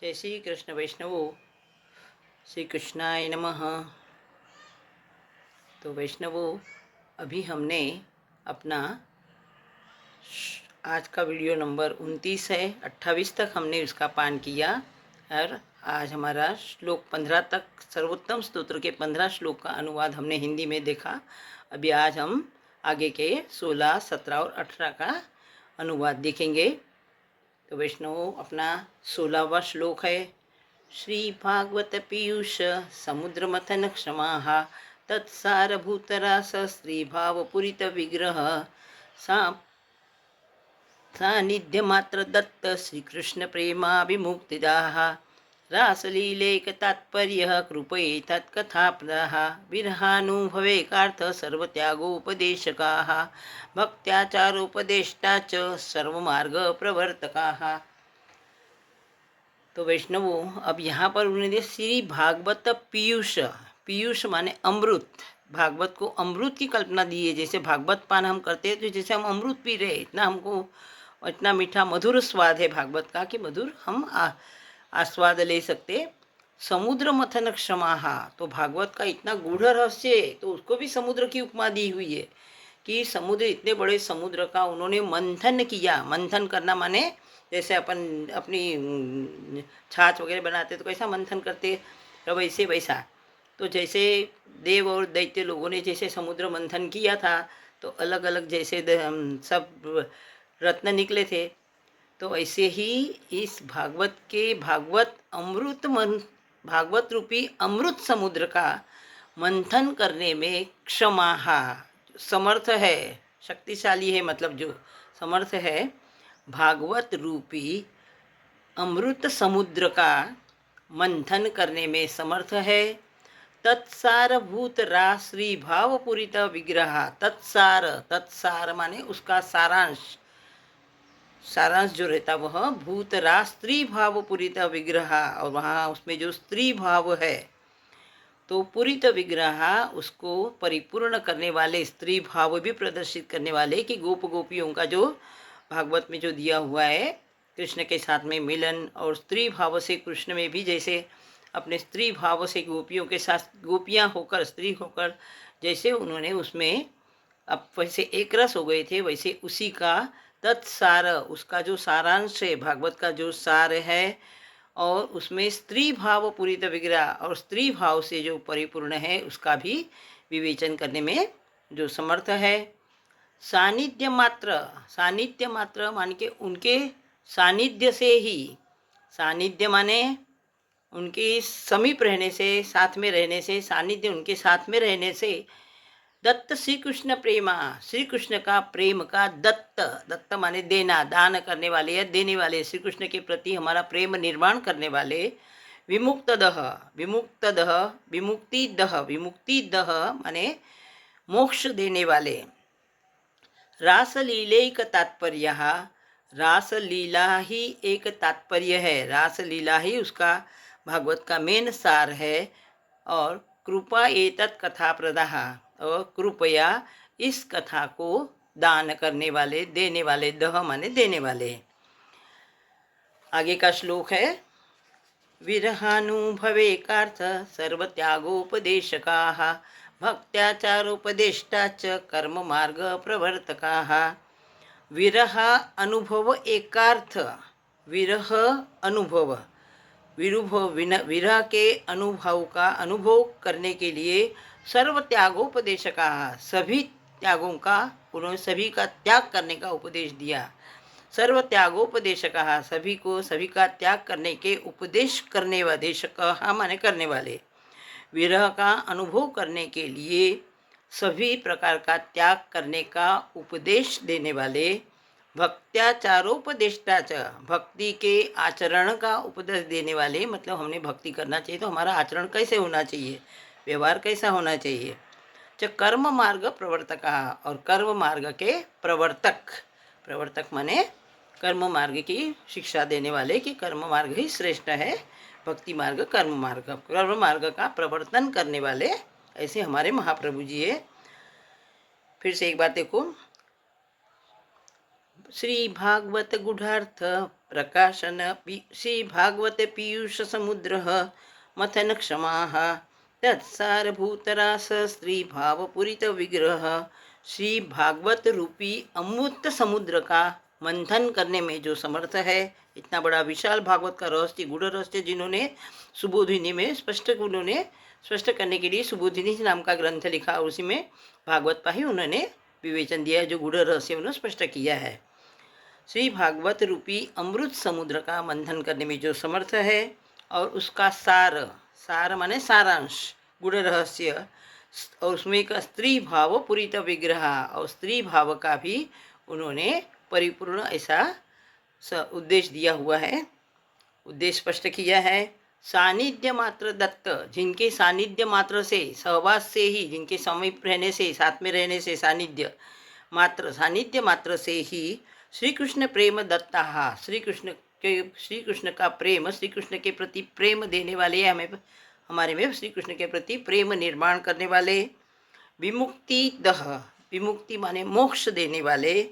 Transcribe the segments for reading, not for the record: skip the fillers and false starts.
जय श्री कृष्ण वैष्णवों। श्री कृष्णाय नमः। तो वैष्णवों, अभी हमने अपना आज का वीडियो नंबर 29 है, 28 तक हमने उसका पान किया और आज हमारा श्लोक 15 तक, सर्वोत्तम स्तोत्र के 15 श्लोक का अनुवाद हमने हिंदी में देखा। अभी आज हम आगे के 16, 17 और 18 का अनुवाद देखेंगे। तो वैष्णवों, अपना 16वां श्लोक है। श्री भागवत पीयूष समुद्र मथन क्षमाः तत्सारभूतरास स्त्री भावपूरित विग्रह सा सानिध्यमात्र दत्त श्रीकृष्ण प्रेमाभिमुक्तिदाः रासलीलेक तात्पर्य कृपये तत्कथाप्रदाः विरहानुभवेकार्थ सर्वत्यागोपदेशकाः भक्त्याचारोपदेष्टा च सर्वमार्गप्रवर्तकाः। तो वैष्णवों, अब यहाँ पर उन्होंने श्री भागवत पीयूष, पीयूष माने अमृत, भागवत को अमृत की कल्पना दी है। जैसे भागवत पान हम करते हैं तो जैसे हम अमृत पी रहे, इतना हमको इतना मीठा मधुर स्वाद है भागवत का कि मधुर हम आस्वाद ले सकते। समुद्र मथन क्षमाहा, तो भागवत का इतना गूढ़ रहस्य है, तो उसको भी समुद्र की उपमा दी हुई है कि समुद्र, इतने बड़े समुद्र का उन्होंने मंथन किया। मंथन करना माने जैसे अपन अपनी छाछ वगैरह बनाते तो कैसा मंथन करते, तो वैसे वैसा। तो जैसे देव और दैत्य लोगों ने जैसे समुद्र मंथन किया था, तो अलग अलग जैसे सब रत्न निकले थे, तो ऐसे ही इस भागवत के भागवत रूपी अमृत समुद्र का मंथन करने में क्षमाहा, समर्थ है, शक्तिशाली है, मतलब जो समर्थ है, भागवत रूपी अमृत समुद्र का मंथन करने में समर्थ है। तत्सारभूत राश्री भावपूरित विग्रह, तत्सार, तत्सार माने उसका सारांश, सारांश जो रहता वह भूतरा स्त्री भाव पूरित विग्रह, और वहाँ उसमें जो स्त्री भाव है तो पूरित विग्रह, उसको परिपूर्ण करने वाले, स्त्री भाव भी प्रदर्शित करने वाले कि गोप गोपियों का जो भागवत में जो दिया हुआ है कृष्ण के साथ में मिलन, और स्त्री भाव से कृष्ण में भी जैसे अपने स्त्री भाव से गोपियों के साथ, गोपियाँ होकर स्त्री होकर जैसे उन्होंने उसमें अब वैसे एक रस हो गए थे, वैसे उसी का तत्सार, उसका जो सारांश है, भागवत का जो सार है, और उसमें स्त्री भाव पूरित विग्रह, और स्त्री भाव से जो परिपूर्ण है उसका भी विवेचन करने में जो समर्थ है। सानिध्य मात्र, सानिध्य मात्र मान के उनके सानिध्य से ही, सानिध्य माने उनके समीप रहने से, साथ में रहने से, सानिध्य उनके साथ में रहने से, दत्त श्री कृष्ण प्रेमा, श्री कृष्ण का प्रेम का दत्त, दत्त माने देना, दान करने वाले या देने वाले, श्री कृष्ण के प्रति हमारा प्रेम निर्माण करने वाले, विमुक्तदह, विमुक्तदह, विमुक्तिदह, विमुक्तिदह माने मोक्ष देने वाले, रासलीलैक तात्पर्य, रासलीला ही एक तात्पर्य है, रासलीला ही उसका भागवत का मेन सार है। और कृपा एतत् कथा प्रदाह, और कृपया इस कथा को दान करने वाले, देने वाले, दह माने देने वाले। आगे का श्लोक है। विरहानुभवेकार्थ सर्वत्यागोपदेशकाः भक्त्याचारोपदेष्टा च कर्म मार्ग प्रवर्तकाः। विरह अनुभव एकार्थ, विरह अनुभव, विरह के अनुभव का अनुभव करने के लिए सर्व त्यागोपदेशका, सभी त्यागों का, उन्होंने सभी का त्याग करने का उपदेश दिया। सर्व त्यागोपदेशका, सभी को सभी का त्याग करने के उपदेश करने वाले, देशक माने करने वाले, विरह का अनुभव करने के लिए सभी प्रकार का त्याग करने का उपदेश देने वाले, भक्त्याचारोपदेष्टा च, भक्ति के आचरण का उपदेश देने वाले, मतलब हमने भक्ति करना चाहिए तो हमारा आचरण कैसे होना चाहिए, व्यवहार कैसा होना चाहिए। च कर्म मार्ग प्रवर्तक, और कर्म मार्ग के प्रवर्तक, प्रवर्तक माने कर्म मार्ग की शिक्षा देने वाले कि कर्म मार्ग ही श्रेष्ठ है, भक्ति मार्ग कर्म मार्ग, कर्म मार्ग का प्रवर्तन करने वाले, ऐसे हमारे महाप्रभु जी है। फिर से एक बात देखो, श्री भागवत गुढ़ार्थ प्रकाशन श्री भागवत पीयूष समुद्र मथन क्षमा तत्सारभूतरास स्त्री भावपूरित विग्रह श्री भागवत रूपी अमृत समुद्र का मंथन करने में जो समर्थ है। इतना बड़ा विशाल भागवत का रहस्य, गूढ़ रहस्य जिन्होंने सुबोधिनी में उन्होंने स्पष्ट करने के लिए सुबोधिनी नाम का ग्रंथ लिखा और उसी में भागवत का ही उन्होंने विवेचन दिया है, जो गूढ़ रहस्य उन्होंने स्पष्ट किया है। श्री भागवत रूपी अमृत समुद्र का मंथन करने में जो समर्थ है और उसका सार माने सारांश, गूढ़ रहस्य, और उसमें एक स्त्री भाव पूरित विग्रह और स्त्री भाव का भी उन्होंने परिपूर्ण ऐसा उद्देश्य दिया हुआ है, उद्देश्य स्पष्ट किया है। सानिध्य मात्र दत्त, जिनके सानिध्य मात्र से, सहवास से ही, जिनके समीप रहने से, साथ में रहने से, सानिध्य मात्र से ही श्री कृष्ण प्रेम दत्ता, श्री कृष्ण का प्रेम, श्री कृष्ण के प्रति प्रेम देने वाले, हमारे में श्री कृष्ण के प्रति प्रेम निर्माण करने वाले, विमुक्ति माने मोक्ष देने वाले,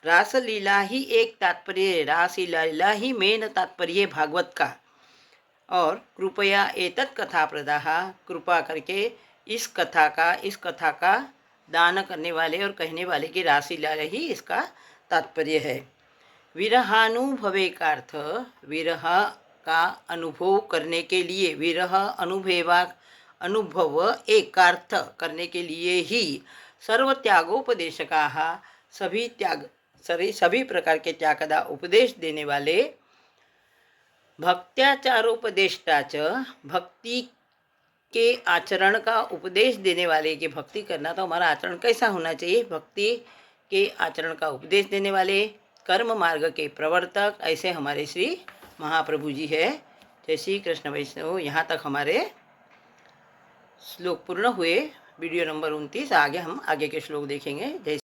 रासलीला ही एक तात्पर्य, रासलीला ही मेन तात्पर्य भागवत का, और कृपया एतत् कथा प्रदाह, कृपा करके इस कथा का दान करने वाले और कहने वाले की रासलीला ही इसका तात्पर्य है। विरहानुभवे का अर्थ, विरह का अनुभव करने के लिए, विरह अनुभव एकार्थ करने के लिए ही सर्व त्यागोपदेशका, सभी प्रकार के त्याग का उपदेश देने वाले, भक्त्याचारोपदेष्टा च, भक्ति के आचरण का उपदेश देने वाले, कि भक्ति करना तो हमारा आचरण कैसा होना चाहिए, भक्ति के आचरण का उपदेश देने वाले, कर्म मार्ग के प्रवर्तक, ऐसे हमारे श्री महाप्रभु जी है। जय श्री कृष्ण वैष्णव। यहाँ तक हमारे श्लोक पूर्ण हुए। वीडियो नंबर 29, आगे हम आगे के श्लोक देखेंगे। जय